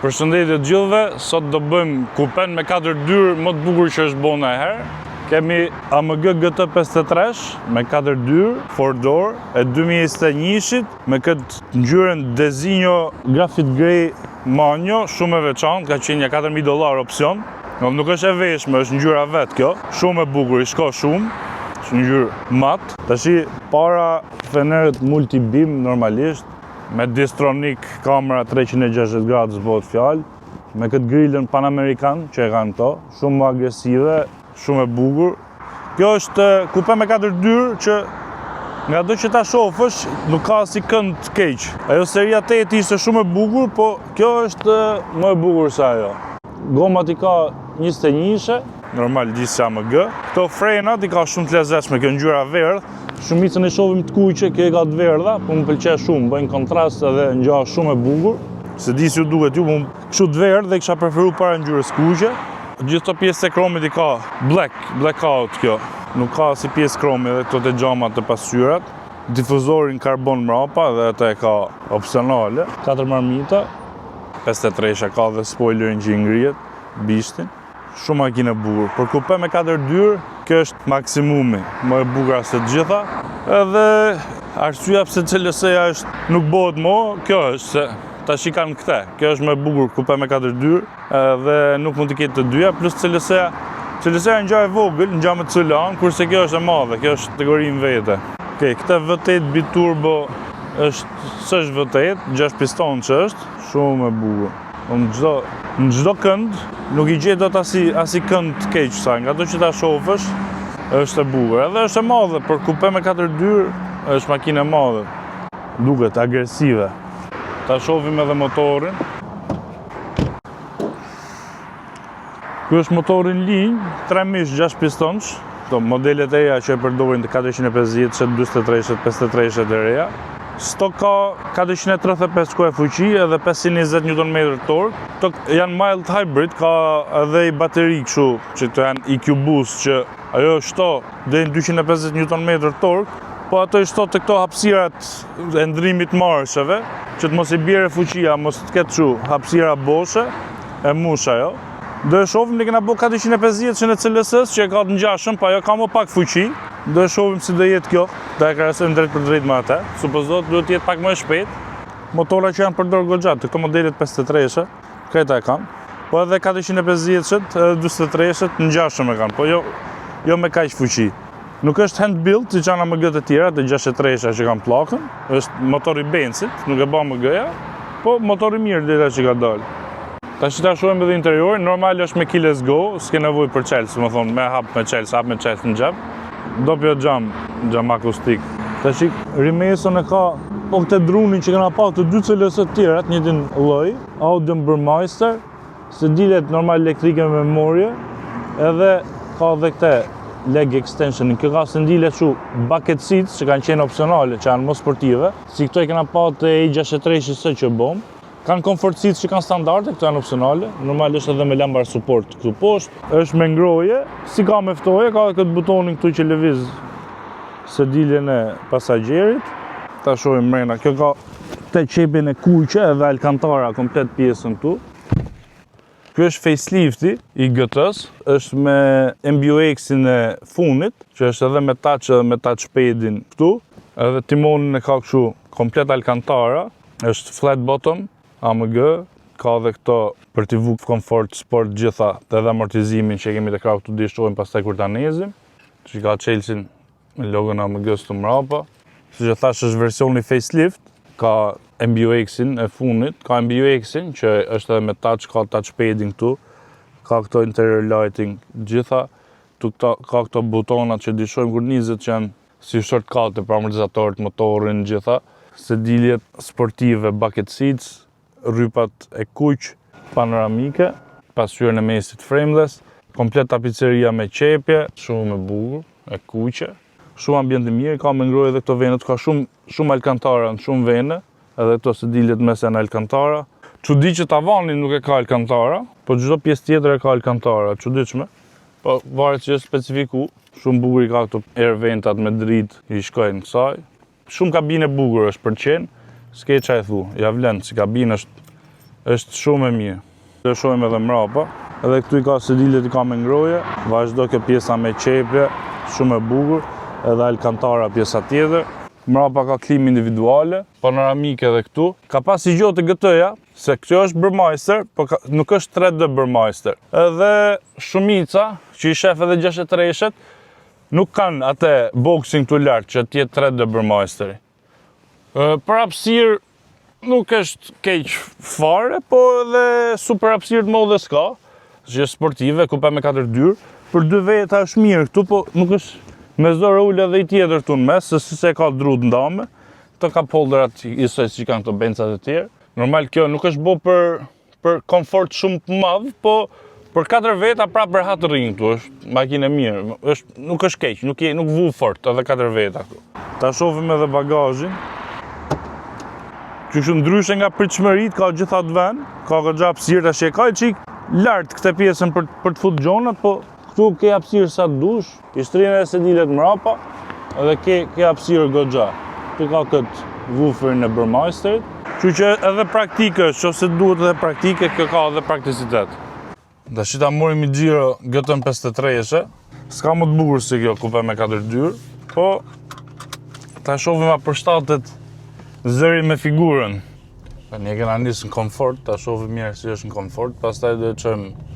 Përshëndetje të gjithëve, sot do bëjmë kupen me 4 dyrë më të bukur që është bënë e herë. Kemi AMG GT53 me 4 dyrë, 4 door, e 2021-shit me këtë ngjyrën Designo Graphite Grey Magno, shumë e veçantë, ka qenë $4.000 opsion. Nuk është e veshme, është ngjyra vet kjo, shumë e bukur, i shko shumë, është ngjyrë mat. Tashi para fenerët multi-beam normalisht, me Distronic kamera 360 gradës bëhet fjalë, me këtë grillën Panamerikan që e kanë këto, shumë agresive, shumë e bukur. Kjo është kupe me 4 dyrë që nga do që ta shofësh nuk ka si kënd të keq. Ajo seria 8 ishte shumë e bukur, po kjo është më e bukur se ajo. Gomat i ka 21-she, normal gjithë AMG. Këto frenat i ka shumë të lezetshme, kjo ngjyra verdh. Shumicën e shohim të kuqe, kjo e ka të verdha, po më pëlqej shumë, bëjnë kontrast edhe ngjyrë shumë e bukur. Se di si ju duket ju, më kështu të verdh dhe kisha preferuar para ngjyrës kuqe. Gjithë këto pjesë e kromit i ka blackout kjo. Nuk ka si pjesë kromi dhe këto të xhamat të pasqyrat. Difuzorin karbon mrapa dhe ata e ka opsionale. 4 marmita, 53 ka dhe spoilerin që i ngrihet, bishtin. Shumë makinë e bukur. Për kupe me 4 dyrë, kjo është maksimumi, më e bukur se të gjitha. Edhe arsyeja pse CLS-ja është nuk bëhet më, kjo është se tash i kanë këte. Kjo është më e bukur kupe me 4 dyrë, dhe nuk mund të ketë të dyja, plus CLS-ja në gjë e vogël, në gjë me cëlan, kurse kjo është e madhe, kjo është kategorinë vete. Okej, këtë V8 biturbo s'është V8, 6 piston që është, shumë e bukur. Në çdo kënd nuk i gjej dot asi kënd të keq sa, nga ato që ta shofësh është e bukur. Edhe është e madhe, për kupe me 4 dyrë është makinë e madhe. Duket agresive. Ta shohim edhe motorin. Ky është motorin linjë, 3 mish 6 pistonç. Këto modelet e reja që e përdorin të 450, 43, 53 e reja. Stok ka 435 kuaj fuqi edhe 520 Nm tork. Këto janë mild hybrid, ka edhe i bateri kështu, që këto janë EQ Boost, që ajo shto deri në 250 Nm tork, po ato i shto të këto hapësirat e ndrimit marsheve, që të mos i bjerë fuqia, mos të ketë kështu hapësira boshe, e mush ajo. Do e shohim ne kena bo 450 që në CLS-s që e ka të ngjashëm, pa ajo ka më pak fuqi. Do e shohim si do jetë kjo, do e krahasojmë drejt për drejt me atë. Supozohet duhet të jetë pak më e shpejt. Motora që janë përdor goxhat, këto modelet 53-she, këta e kanë. Po edhe 450-shet, edhe 43-shet ngjashëm e kanë, po jo me kaq fuqi. Nuk është hand built, siç janë AMG të tjera, të 63-sha që kanë pllakën, është motor i Benzit, nuk e bën AMG-ja, po motor i mirë deri që ka dalë. Tash ta shohim edhe interiorin, normal është me keyless go, s'ke nevojë për çelës, më thonë me hap me çelës në xhep. Doppio xham akustik. Tash Rimeson e ka po këtë drunin që kena pa të dy CLS-të të tjera, të njëjtin lloj, Audio Burmeister, se dilet normal elektrike me memorie, edhe ka edhe këtë leg extension. Kjo ka sendile kështu bucket seats që kanë qenë opsionale, që janë më sportive, si këto i kena pa të E63-së që bëm. Kanë comfort seats që kanë standarde, këto janë opsionale. Normal është edhe me lambar support këtu poshtë. Është me ngroje, si ka me ftoje, ka këtë butonin këtu që lëviz sediljen e pasagjerit. Ta shohim mrena. Kjo ka te qepin e kuqe edhe alkantara komplet pjesën këtu. Ky është facelifti i GT-s, është me MBUX-in e funit, që është edhe me touchpad-in këtu. Edhe timonin e ka kështu komplet alkantara, është flat bottom. AMG, ka dhe këto për t'i vu komfort sport gjitha dhe edhe amortizimin që kemi të krau këtu dishtojmë pastaj kur ta nezim, që ka Chelsea me logon AMG-s të mrapa. Si që thash është versioni facelift, ka MBUX-in e funit, ka MBUX-in që është edhe me touch, ka touchpad-in këtu, ka këto interior lighting gjitha, ka këto butonat që dishojmë kur nizet që janë si shortcut për amortizatorët, motorin gjitha, sediljet sportive, bucket seats, rrypat e kuq, panoramike, pasqyrën e mesit frameless, komplet tapiceria me qepje, shumë e bukur, e kuqe, shumë ambient i mirë, ka me ngrojë edhe këto venet, ka shumë alkantara në shumë vene, edhe këto sediljet mes janë alkantara. Çudi që tavanin nuk e ka alkantara, po çdo pjesë tjetër e ka alkantara, çuditshme. Po varet që është specifiku, shumë bukur i ka këto air ventat me dritë i shkojnë kësaj. Shumë kabinë bukur është për qenë, s'ke qa e thu, ja vlen, si kabinë është shumë e mirë. Të shojmë edhe mrapa, edhe këtu i ka sedilet i ka me ngroje, vazhdo kjo pjesa me qepje, shumë e bukur, edhe Alcantara pjesa tjetër. Mrapa ka klim individuale, panoramike edhe këtu. Ka pas i gjotë gëtëja, se kjo është Burmeister, po nuk është 3D Burmeister. Edhe shumica, që i shef edhe 63-shet, nuk kanë atë boxing të lartë që tjetë 3D Burmeisteri. Për hapësirë nuk është keq fare, po edhe super hapësirë të modhe s'ka, që është sportive, kupe me 4 dyrë. Për 2 veta është mirë këtu, po nuk është me zorë ullë edhe i tjetër të në mes, se ka drut ndame. Këto ka polderat isoj që kanë këto bencat e tjerë. Normal kjo nuk është bo për komfort shumë të madhë, po për 4 veta pra për hatë rinjë këtu, është makinë e mirë. Nuk është keq, nuk vu fort edhe 4 veta këtu. Ta shofim edhe bagazhin. Që shumë ndryshe nga pritshmërit, ka gjitha të ven, ka gëgja hapësirë të sheka i qik lartë këte pjesën për të fut gjonat, po këtu ke hapësirë sa të dush, i shtrinë e sedilet mrapa, edhe ke hapësirë gëgja. Këtu ka këtë wooferin e Burmeisterit, që edhe praktike është, ose duhet edhe praktike, kjo ka edhe prakticitet. Da shita morim i gjiro gëtën 53-eshe, s'ka më të bukur si kjo kupe me 4 dyrë, po ta shofim a përshtatet zëri me figurën. Ne kena nisë në komfort, ta shofim mirë si është në komfort, pastaj dhe qëmë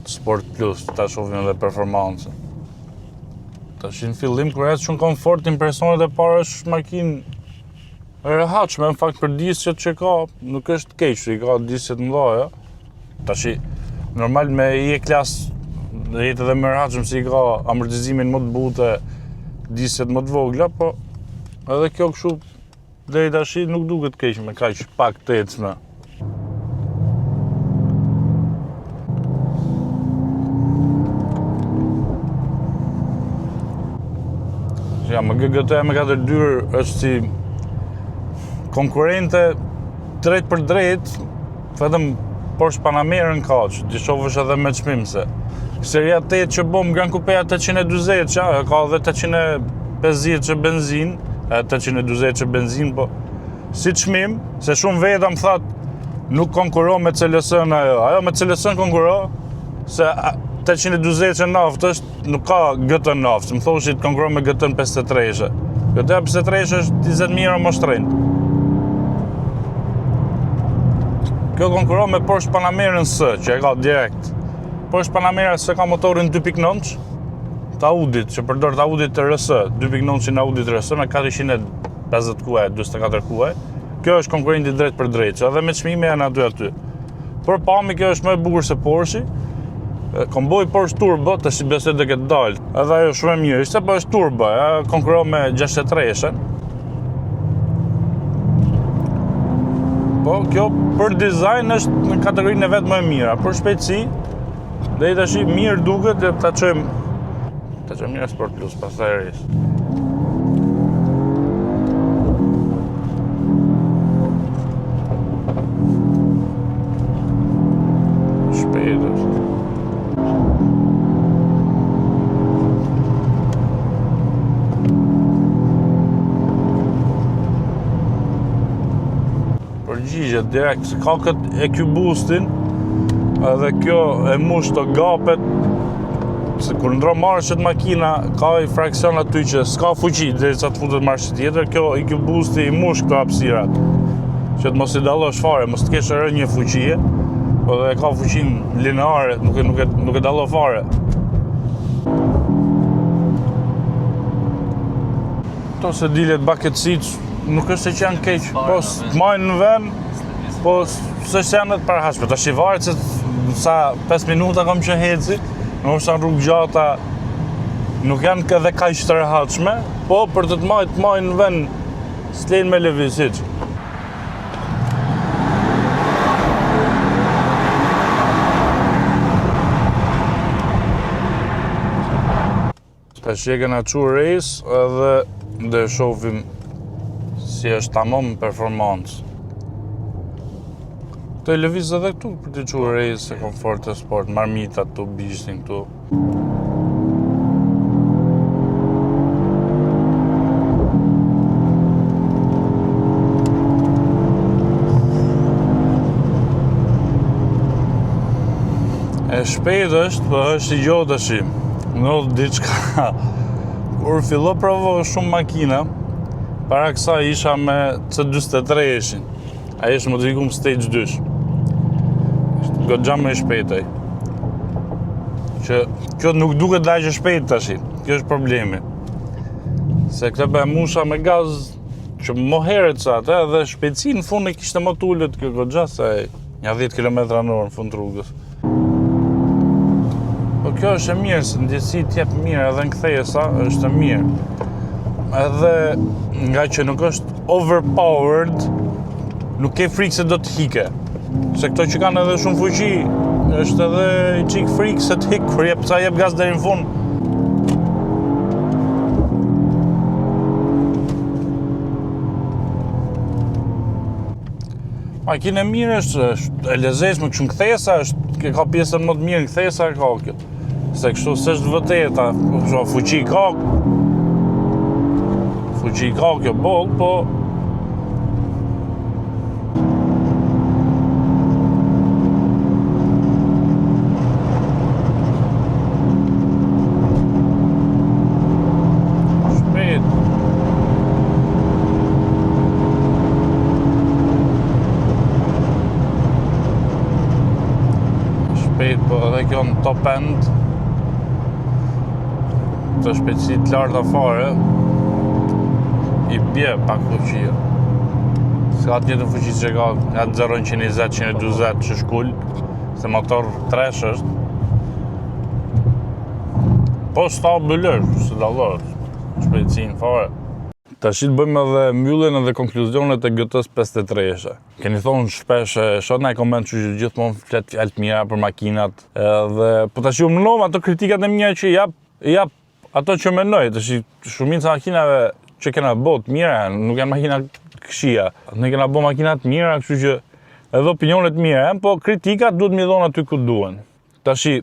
Sport Plus, ta shofim edhe performancën. Ta shi në fillim, kërë jetë shumë komfort, impresionet e parë është makinë e rehatshme, në fakt për disqet që ka, nuk është keq, i ka disqet mdhaja. Ta shi, normal me i e klasë, dhe jetë edhe më rehatshme si i ka amortizimin më të bute, disqet më të vogla, po edhe kjo këshu dhe i tashi nuk duket keq me kaq pak të ecme. Ja, më GT me 4 dyrë është si konkurente drejt për drejt, vetëm Porsche Panamerën ka që t'i shofësh edhe me çmimse. Seria 8 që bom Gran Coupe 820 që ka edhe 850 që benzin, 820 që benzin, po si çmim, se shumë veta më thatë nuk konkuro me CLS-n ajo me CLS-n konkuro, se 820 që naftë është, nuk ka GT naftë, më thoshit konkuro me GT 53-shë. GT 53-shë është 20.000 euro më shtrenjtë. Kjo konkuro me Porsche Panamerën S, që e ka direkt. Porsche Panamera S ka motorin 2.9, të Audit, që përdor të Audit të RS, 2.9 në Audit RS, me 450 kuaj, 24 kuaj. Kjo është konkurenti drejt për drejt, që edhe me çmime janë aty. Por pami kjo është më e bukur se Porsche. Komboj Porsche Turbo, të si besoj dhe këtë dalë. Edhe ajo shumë e mirë, ishte po është Turbo, konkurro me 63-shën. Po, kjo për dizajn është në kategorinë e vetë më e mira, për shpejtësi, dhe i tashi mirë duket dhe ta qëjmë mirë Sport Plus, pas të eris. Shpejt është. Përgjigjet direkt, se ka këtë EQ boostin, edhe kjo e mush të gapet, se kur ndro marshet makina, ka i fraksion aty që s'ka fuqi, dhe sa të futet marshet tjetër, kjo EQ boosti i mush këto hapësirat, që të mos i dallosh fare, mos të kesh rënje fuqie, po dhe ka fuqin lineare, nuk e dallo fare. Këto se dilet bucket seats, nuk është se që janë keq, po t'majnë në vend, po s'është se janë dhe të parahashme. Ta shivaret se sa 5 minuta kam që heci, në është janë rrugë gjata, nuk janë edhe kaq të rehatshme, po për të t'majnë në vend, s'lejnë me lëvizit. Tash e kena qu race edhe dhe shofim si është tamam performancë. Të e lëviz edhe këtu për të qu race e komfort e sport, marmita këtu, bishtin këtu. E shpejt është, po është i gjotë tash. Ndodh diçka. Kur fillo provo shumë makina, para kësaj isha me C43-shin. Ai është modifikum Stage 2. Është goxha më i shpejtaj. Që kjo nuk duket laq e shpejt tash. Kjo është problemi. Se këtë be musha me gaz që më herët sa atë dhe shpejtësi në fund e kishte më t'ullët kjo goxha se një 10 km/h në fund rrugës. Po kjo është e mirë, se ndjesi t'jep mirë edhe në kthejesa është e mirë. Edhe nga që nuk është overpowered, nuk ke frikë se do t'hike. Se këto që kanë edhe shumë fuqi, është edhe i qik frikë se t'hik kur jep gaz deri në fund. Makina e mirë është e lezeshme, kështu në kthesa është ka pjesën më të mirë në kthesa ka kjo. Se kështu s'është vërteta, fuqi ka kjo boll, po shpejt, po edhe kjo në top end të shpejtësi të larta fare i bje pak fuqia. S'ka të njëjtën fuqi që ka nga 0-120-140 që shkull, se motor tresh është. Po stabil është, se dallor, shpejtësinë fare. Tash të bëjmë edhe mbylljen edhe konkluzionet e GT-s 53-she. Keni thonë shpesh, shoh në koment që gjithmonë flet fjalë të mira për makinat, edhe po tash u mlom ato kritikat e mia që jap ato që mendoj, tash shumica makinave që kena bot mira, nuk janë makina këshia. Ne kena bo makina të mira, kështu që edhe opinionet mira, po kritikat duhet mi dhonë aty ku duhen. Tash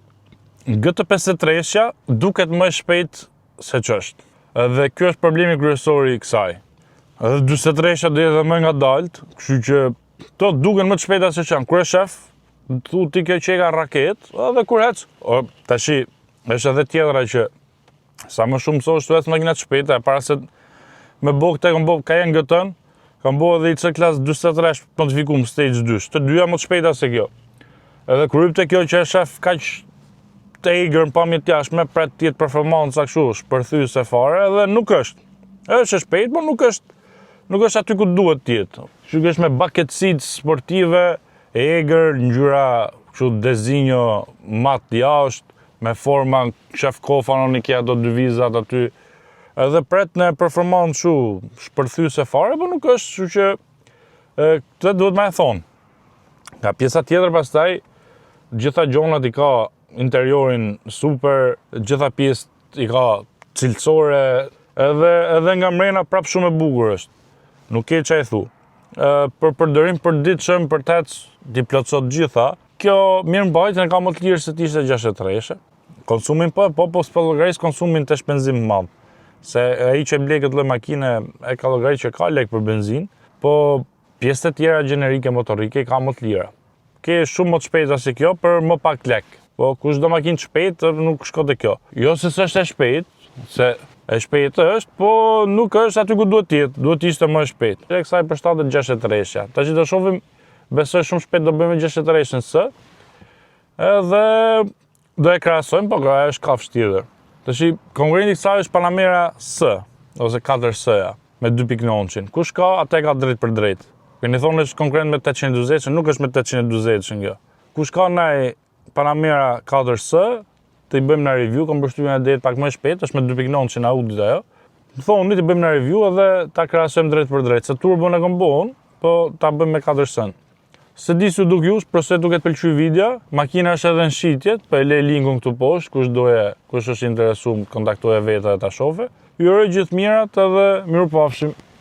GT53-sja duket më shpejt se ç'është. Edhe kjo është problemi kryesor i kësaj. Edhe 43-sja do jetë më ngadalt, kështu që to duken më të shpejta se ç'janë. Kur e shef, thu ti kjo që ka raket, edhe kur ec, tash është edhe tjetra që sa më shumë sosh vetë makina të shpejta, para se me bo këte kam bo Cayenne GT-n, kam bo edhe i C-Class 43 modifikum Stage 2, të dyja më të shpejta se kjo. Edhe kur hyp te kjo që e shef kaq të egrën pamje t'jashme, pret tjetë performanca kështu, shpërthyese fare, edhe nuk është. Është e shpejt, por nuk është aty ku duhet tjetë. Kështu që është me bucket seats sportive, egër, ngjyra kështu dezinjo mat jashtë, me forma shef kofa në Ikea do dy vizat aty. Edhe pret në performancë shu shpërthyese fare, por nuk është, kështu që këtë duhet me e thonë. Nga pjesa tjetër pastaj, gjitha gjonat i ka interiorin super, gjitha pjesë i ka cilësore, edhe nga mrena prap shumë e bukur është. Nuk ke që e thu. Për përdorim për ditëshëm, për tec, t'i plotësot gjitha. Kjo mirë mbajtjen ka më të lirë se t'ishte 63-she. Konsumin po s'po llogaris konsumin të shpenzim madh. Se ai që blej këtë lloj makine e ka llogarit që ka lek për benzinë, po pjesët e tjera gjenerike motorike ka më të lira. Ke shumë më të shpejta se kjo për më pak lek. Po kush do makinë shpejt, nuk shko te kjo. Jo se s'është e shpejt, se e shpejt është, po nuk është aty ku duhet t'jetë, duhet ishte më shpejt. E kësaj për 63-sja. Tash do shohim, besoj shumë shpejt do bëjmë 63-shen S, edhe do e krahasojmë, po ka është kafshë tjetër. Tash konkurrenti i kësaj është Panamera S, ose 4S-ja, me 2.9-shin. Kush ka, atë ka drejt për drejt. Keni thonë është konkurrent me 820-shin, nuk është me 820-shin kjo. Kush ka ndaj Panamera 4S, të i bëjmë në review, kam përshtypjen e det pak më shpejt, është me 2.9-shin Audi ajo. Thonë, të i bëjmë në review edhe ta krahasojmë drejt për drejt. Se turbo në kam bon, po ta bëjmë me 4S-n. Se di si u duk jush, përse duket pëlqy video, makina është edhe në shitjet, po e lej linkun këtu poshtë, kush është interesuar, kontaktoje vetë dhe ta shofe. Ju uroj gjithë mirat edhe mirupafshim.